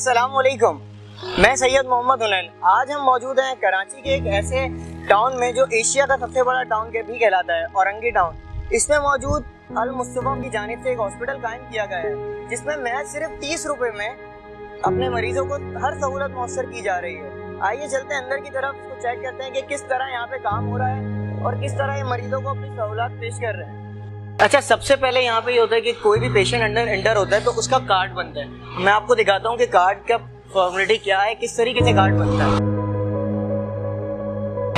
अस्सलामुअलैकुम, मैं सैयद मोहम्मद हुनैन। आज हम मौजूद हैं कराची के एक ऐसे टाउन में जो एशिया का सबसे बड़ा टाउन के भी कहलाता है, औरंगी टाउन। इसमें मौजूद अल मुस्तफा की जानिब से एक हॉस्पिटल कायम किया गया है, जिसमें महज सिर्फ 30 रुपए में अपने मरीजों को हर सहूलत मुयस्सर की जा रही है। आइए चलते हैं अंदर की तरफ, इसको चेक करते हैं कि किस तरह यहाँ पे काम हो रहा है और किस तरह ये मरीजों को अपनी सहूलत पेश कर रहे हैं। अच्छा, सबसे पहले यहाँ पे ये होता है कि कोई भी पेशेंट अंदर एंटर होता है तो उसका कार्ड बनता है। मैं आपको दिखाता हूँ कि कार्ड का फॉर्मेलिटी क्या है, किस तरीके से कार्ड बनता है,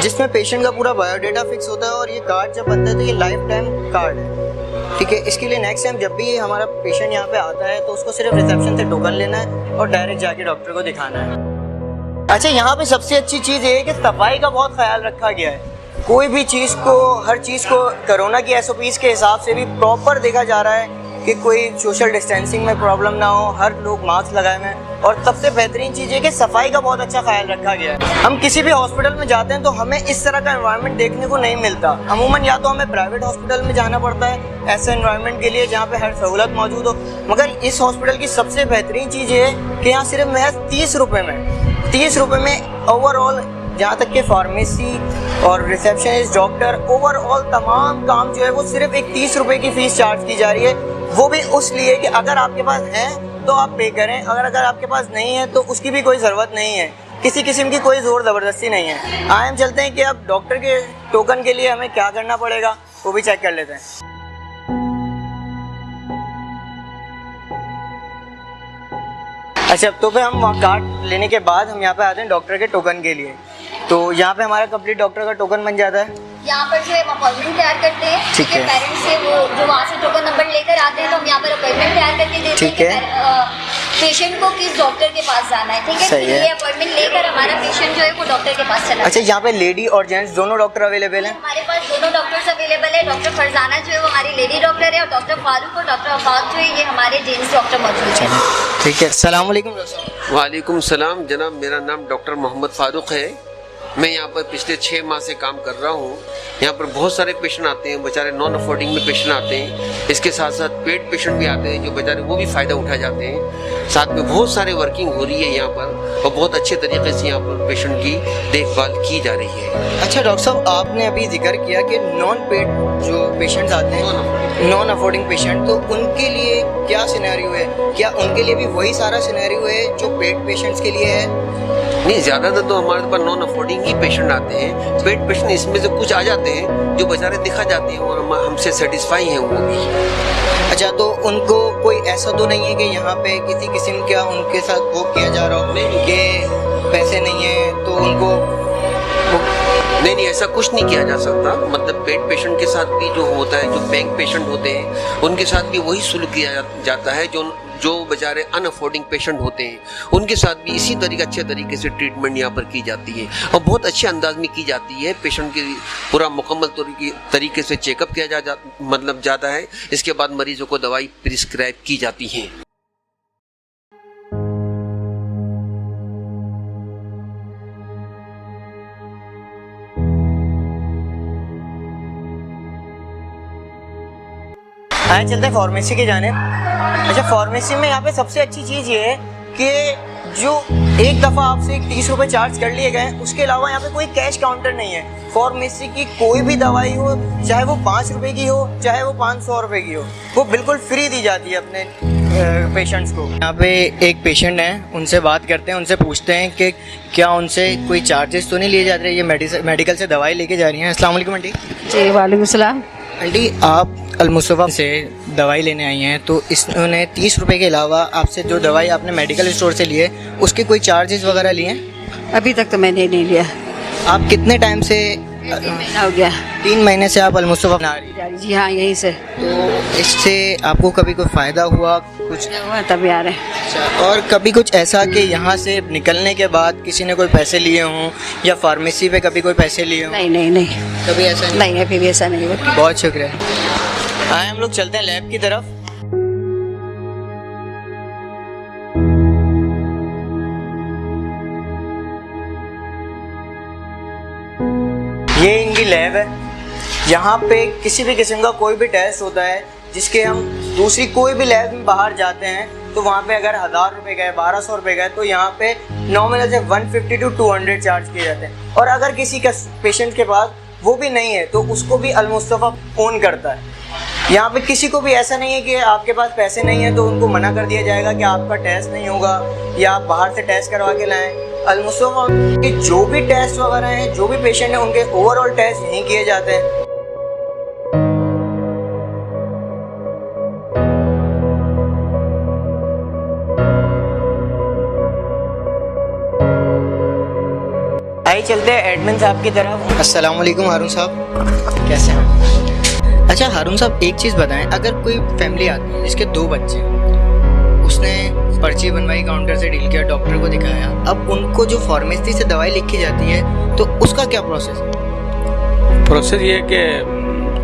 जिसमें पेशेंट का पूरा बायोडाटा फिक्स होता है। और ये कार्ड जब बनता है तो ये लाइफ टाइम कार्ड है, ठीक है। इसके लिए नेक्स्ट टाइम जब भी हमारा पेशेंट यहाँ पे आता है तो उसको सिर्फ रिसेप्शन से टोकन लेना है और डायरेक्ट जाके डॉक्टर को दिखाना है। अच्छा, यहाँ पे सबसे अच्छी चीज़ ये है कि सफाई का बहुत ख्याल रखा गया है। कोई भी चीज़ को, हर चीज़ को कोरोना की SOPs के हिसाब से भी प्रॉपर देखा जा रहा है कि कोई सोशल डिस्टेंसिंग में प्रॉब्लम ना हो, हर लोग मास्क लगाए हुए हैं। और सबसे बेहतरीन चीज़ है कि सफाई का बहुत अच्छा ख्याल रखा गया है। हम किसी भी हॉस्पिटल में जाते हैं तो हमें इस तरह का एनवायरनमेंट देखने को नहीं मिलता। अमूमन या तो हमें प्राइवेट हॉस्पिटल में जाना पड़ता है ऐसे एनवायरनमेंट के लिए जहाँ पे हर सहूलत मौजूद हो, मगर इस हॉस्पिटल की सबसे बेहतरीन चीज़ ये है कि यहाँ सिर्फ महज 30 रुपये में ओवरऑल, जहाँ तक कि फार्मेसी और रिसेप्शनिस्ट, डॉक्टर, ओवरऑल तमाम काम जो है वो सिर्फ एक 30 रुपये की फ़ीस चार्ज की जा रही है। वो भी उस लिए कि अगर आपके पास है तो आप पे करें, अगर आपके पास नहीं है तो उसकी भी कोई ज़रूरत नहीं है। किसी किस्म की कोई ज़ोर ज़बरदस्ती नहीं है। आए हम चलते हैं कि अब डॉक्टर के टोकन के लिए हमें क्या करना पड़ेगा वो भी चेक कर लेते हैं। अच्छा, तो फिर हम वहाँ कार्ड लेने के बाद हम यहाँ पे आते हैं डॉक्टर के टोकन के लिए। तो यहाँ पे हमारा कंप्लीट डॉक्टर का टोकन बन जाता है। यहाँ पर जो है अपॉइंटमेंट तैयार करते हैं, ठीक है। पेरेंट्स से वो जो वहाँ से टोकन नंबर लेकर आते हैं तो हम यहाँ पर अपॉइंटमेंट तैयार करके देते हैं, ठीक है। पेशेंट को किस डॉक्टर के पास जाना है, ठीक है। सही है। ये अपॉइंटमेंट लेकर हमारा पेशेंट जो है वो डॉक्टर के पास चला। अच्छा, यहाँ पे लेडी और जेंट्स दोनों डॉक्टर अवेलेबल हैं? हमारे पास दोनों डॉक्टर्स अवेलेबल है। डॉक्टर फरजाना जो है वो हमारी लेडी डॉक्टर है और डॉक्टर फारूक और डॉक्टर अफाक जो है ये हमारे जेंट्स डॉक्टर मौजूद है, ठीक है। अस्सलाम वालेकुम। वालेकुम सलाम जनाब, मेरा नाम डॉक्टर मोहम्मद फारूक है। मैं यहाँ पर पिछले 6 माह से काम कर रहा हूँ। यहाँ पर बहुत सारे पेशेंट आते हैं, बेचारे नॉन अफोर्डिंग में पेशेंट आते हैं। इसके साथ साथ पेड पेशेंट भी आते हैं जो बेचारे वो भी फ़ायदा उठा जाते हैं। साथ में बहुत सारे वर्किंग हो रही है यहाँ पर और बहुत अच्छे तरीके से यहाँ पर पेशेंट की देखभाल की जा रही है। अच्छा डॉक्टर साहब, आपने अभी जिक्र किया कि नॉन पेड जो पेशेंट्स आते हैं, नॉन अफोर्डिंग पेशेंट, तो उनके लिए क्या सिनेरियो है? क्या उनके लिए भी वही सारा सिनेरियो है जो पेड पेशेंट्स के लिए है? नहीं, ज़्यादातर तो हमारे पास नॉन अफोर्डिंग ही पेशेंट आते हैं। पेड पेशेंट इसमें से कुछ आ जाते हैं जो बेचारे दिखा जाते हैं और हमसे सेटिस्फाई हैं वो भी। अच्छा, तो उनको कोई ऐसा तो नहीं है कि यहाँ पे किसी किस्म का उनके साथ वो किया जा रहा हो कि पैसे नहीं है तो उनको नहीं, ऐसा कुछ नहीं किया जा सकता। मतलब पेड पेशेंट के साथ भी जो होता है, जो बैंक पेशेंट होते हैं उनके साथ भी वही सुलूक किया जाता है जो बेचारे अनअफोर्डिंग पेशेंट होते हैं उनके साथ भी इसी तरीके अच्छे तरीके से ट्रीटमेंट यहाँ पर की जाती है और बहुत अच्छे अंदाज में की जाती है। पेशेंट की पूरा मुकम्मल तरीके से चेकअप किया जाता है। इसके बाद मरीजों को दवाई प्रिस्क्राइब की जाती है। आए चलते हैं फार्मेसी की जाने। अच्छा, फार्मेसी में यहाँ पे सबसे अच्छी चीज़ ये है कि जो एक दफ़ा आपसे 30 रुपये चार्ज कर लिए गए, उसके अलावा यहाँ पे कोई कैश काउंटर नहीं है। फार्मेसी की कोई भी दवाई हो, चाहे वो 5 रुपये की हो चाहे वो 500 रुपये की हो, वो बिल्कुल फ्री दी जाती है अपने पेशेंट्स को। यहाँ पे एक पेशेंट हैं, उनसे बात करते हैं, उनसे पूछते हैं कि क्या उनसे कोई चार्जेस तो नहीं लिए जा रहे? ये मेडिकल से दवाई लेके जा रही हैं। अस्सलाम वालेकुम आंटी। जी वालेकुम सलाम। आंटी, आप अल मुस्तफा से दवाई लेने आई हैं, तो इसने 30 रुपये के अलावा आपसे जो दवाई आपने मेडिकल स्टोर से लिए उसके कोई चार्जेस वगैरह लिए हैं? अभी तक तो मैंने नहीं लिया। आप कितने टाइम से? 3 महीना हो गया। 3 महीने से आप अल मुस्तफा बना रही हैं? जी हाँ, यहीं से। तो इससे आपको कभी कोई फ़ायदा हुआ कुछ? हुआ तभी आ रहे हैं। अच्छा, और कभी कुछ ऐसा कि यहाँ से निकलने के बाद किसी ने कोई पैसे लिए हों या फार्मेसी पे कभी कोई पैसे लिए हों? नहीं, कभी ऐसा नहीं, अभी भी ऐसा नहीं हुआ। बहुत शुक्रिया। आए हम लोग चलते हैं लैब की तरफ। ये इनकी लैब है। यहाँ पे किसी भी किस्म का कोई भी टेस्ट होता है जिसके हम दूसरी कोई भी लैब में बाहर जाते हैं तो वहाँ पे अगर 1000 रुपये गए, 1200 रुपये गए, तो यहाँ पे नॉमिनल से 150 to 200 चार्ज किए जाते हैं। और अगर किसी का पेशेंट के पास वो भी नहीं है तो उसको भी अल मुस्तफ़ा फ़ोन करता है। यहाँ पे किसी को भी ऐसा नहीं है कि आपके पास पैसे नहीं है तो उनको मना कर दिया जाएगा कि आपका टेस्ट नहीं होगा या आप बाहर से टेस्ट करवा के लाएं। अल मुस्तफ़ा के जो भी टेस्ट वगैरह हैं, जो भी पेशेंट हैं, उनके ओवरऑल टेस्ट यहीं किए जाते हैं। आइए चलते हैं एडमिन साहब की तरफ। अस्सलाम वालेकुम हारून साहब, कैसे हैं? अच्छा हारून साहब, एक चीज़ बताएं, अगर कोई फैमिली आती है जिसके 2 बच्चे, उसने पर्ची बनवाई, काउंटर से डील किया, डॉक्टर को दिखाया, अब उनको जो फार्मेसी से दवाई लिखी जाती है तो उसका क्या प्रोसेस है? प्रोसेस ये है कि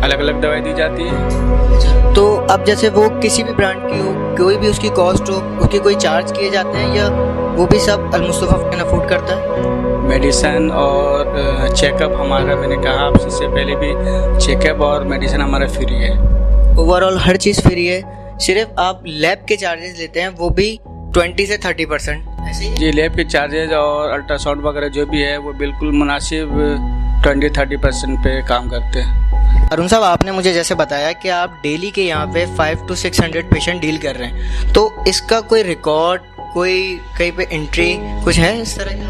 अलग अलग दवाई दी जाती है। तो अब जैसे वो किसी भी ब्रांड की हो, कोई भी उसकी कॉस्ट हो, उसके कोई चार्ज किए जाते हैं या वो भी सब अल मुस्तफ़ा अफोर्ड करता है? मेडिसिन और चेकअप हमारा, मैंने कहा आपसे से पहले भी, चेकअप और मेडिसिन हमारा फ्री है। ओवरऑल हर चीज़ फ्री है, सिर्फ आप लैब के चार्जेस लेते हैं, वो भी 20 से 30% ऐसे ही? जी, लैब के चार्जेज और अल्ट्रासाउंड वगैरह जो भी है वो बिल्कुल मुनासिब 20-30% पे काम करते हैं। अरुण साहब, आपने मुझे जैसे बताया कि आप डेली के यहाँ पे 500 to 600 पेशेंट डील कर रहे हैं, तो इसका कोई रिकॉर्ड, कोई कहीं पे एंट्री कुछ है इस तरह की?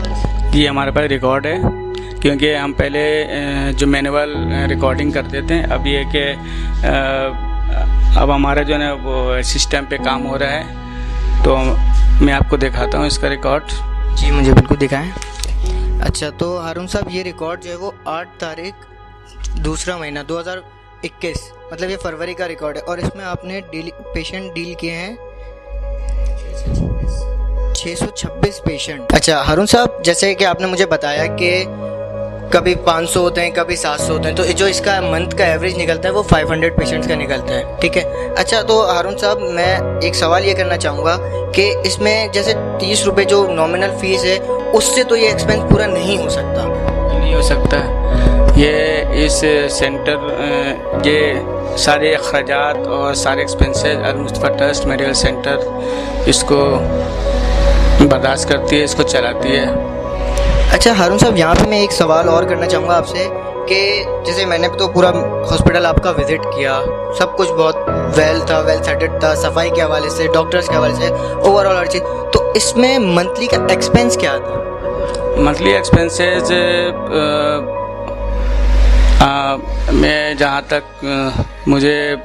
ये हमारे पास रिकॉर्ड है, क्योंकि हम पहले जो मैनुअल रिकॉर्डिंग करते थे, अब ये कि अब हमारा जो है वो सिस्टम पे काम हो रहा है, तो मैं आपको दिखाता हूँ इसका रिकॉर्ड। जी मुझे बिल्कुल दिखाएं। अच्छा, तो हारून साहब ये रिकॉर्ड जो है वो 8 तारीख 2 महीना 2021, मतलब ये फरवरी का रिकॉर्ड है, और इसमें आपने पेशेंट डील किए हैं 626 पेशेंट। अच्छा हारून साहब, जैसे कि आपने मुझे बताया कि कभी 500 होते हैं, कभी 700 होते हैं, तो जो इसका मंथ का एवरेज निकलता है वो 500 पेशेंट्स का निकलता है, ठीक है। अच्छा, तो हारून साहब मैं एक सवाल ये करना चाहूँगा कि इसमें जैसे 30 रुपये जो नॉमिनल फ़ीस है, उससे तो ये एक्सपेंस पूरा नहीं हो सकता? नहीं हो सकता। ये इस सेंटर ये सारे अखराजात और सारे एक्सपेंसेस अल मुस्तफ़ा ट्रस्ट मेडिकल सेंटर इसको बर्दाश्त करती है, इसको चलाती है। अच्छा हारून साहब, यहाँ पे मैं एक सवाल और करना चाहूँगा आपसे कि जैसे मैंने तो पूरा हॉस्पिटल आपका विज़िट किया, सब कुछ बहुत वेल था, वेल सेटेड था, सफाई के हवाले से, डॉक्टर्स के हवाले से, ओवरऑल हर चीज़। तो इसमें मंथली का एक्सपेंस क्या था? मंथली एक्सपेंसेस मैं जहाँ तक मुझे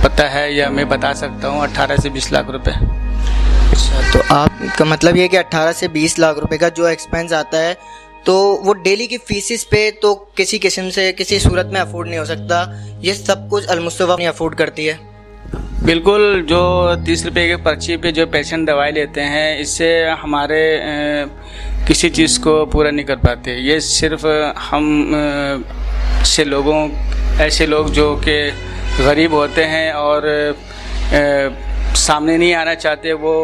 पता है या मैं बता सकता हूँ 18 से 20 लाख रुपए। अच्छा, तो आपका मतलब ये कि 18 से 20 लाख रुपए का जो एक्सपेंस आता है, तो वो डेली की फीसिस पे तो किसी किस्म से, किसी सूरत में अफोर्ड नहीं हो सकता, ये सब कुछ अल मुस्तफ़ा अपनी अफोर्ड करती है? बिल्कुल। जो 30 रुपये के पर्ची पे जो पेशेंट दवाई लेते हैं, इससे हमारे किसी चीज़ को पूरा नहीं कर पाते। ये सिर्फ हम से लोगों, ऐसे लोग जो कि गरीब होते हैं और सामने नहीं आना चाहते, वो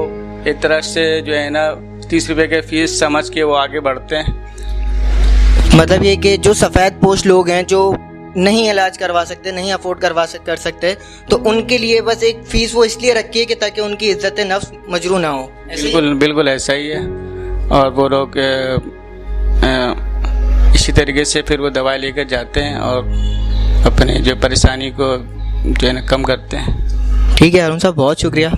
एक तरह से जो है ना 30 रुपये के फीस समझ के वो आगे बढ़ते हैं। मतलब ये कि जो सफ़ेद पोश लोग हैं, जो नहीं इलाज करवा सकते, नहीं अफोर्ड कर सकते, तो उनके लिए बस एक फ़ीस वो इसलिए रखी है कि ताकि उनकी इज्जत नफ्स मजरू ना हो। बिल्कुल बिल्कुल ऐसा ही है। और वो लोग इसी तरीके से फिर वो दवाई लेकर जाते हैं और अपने जो परेशानी को जो है ना कम करते हैं। ठीक है हारून साहब, बहुत शुक्रिया।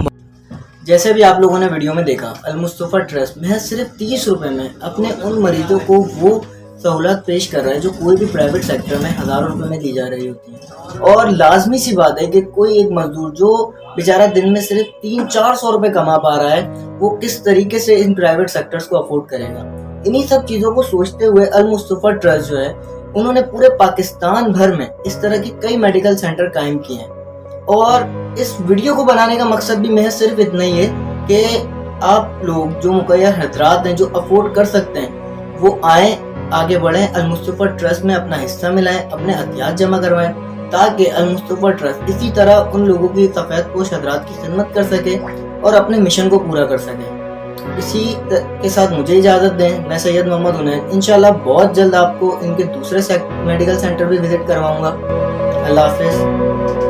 जैसे भी आप लोगों ने वीडियो में देखा, अल मुस्तफ़ा ट्रस्ट महज सिर्फ 30 रुपये में अपने उन मरीजों को वो सहूलत पेश कर रहा है जो कोई भी प्राइवेट सेक्टर में हज़ारों रुपए में दी जा रही होती है। और लाजमी सी बात है कि कोई एक मजदूर जो बेचारा दिन में सिर्फ 300-400 रुपये कमा पा रहा है, वो किस तरीके से इन प्राइवेट सेक्टर्स को अफोर्ड करेगा। इन्हीं सब चीज़ों को सोचते हुए अल मुस्तफ़ा ट्रस्ट जो है, उन्होंने पूरे पाकिस्तान भर में इस तरह की कई मेडिकल सेंटर कायम किए हैं। और इस वीडियो को बनाने का मकसद भी महज सिर्फ इतना ही है कि आप लोग जो मुकैयर हजरात हैं, जो अफोर्ड कर सकते हैं, वो आएँ, आगे बढ़ें, अल मुस्तफ़ा ट्रस्ट में अपना हिस्सा मिलाएं, अपने अहतियात जमा करवाएं, ताकि अल मुस्तफ़ा ट्रस्ट इसी तरह उन लोगों की सफ़ेद पोश हजरात की खिदमत कर सके और अपने मिशन को पूरा कर सके। इसी के साथ मुझे इजाज़त दें। मैं सैयद मोहम्मद हुनैन इंशाल्लाह बहुत जल्द आपको इनके दूसरे मेडिकल सेंटर भी विजिट करवाऊंगा। अल्लाह हाफ़िज़।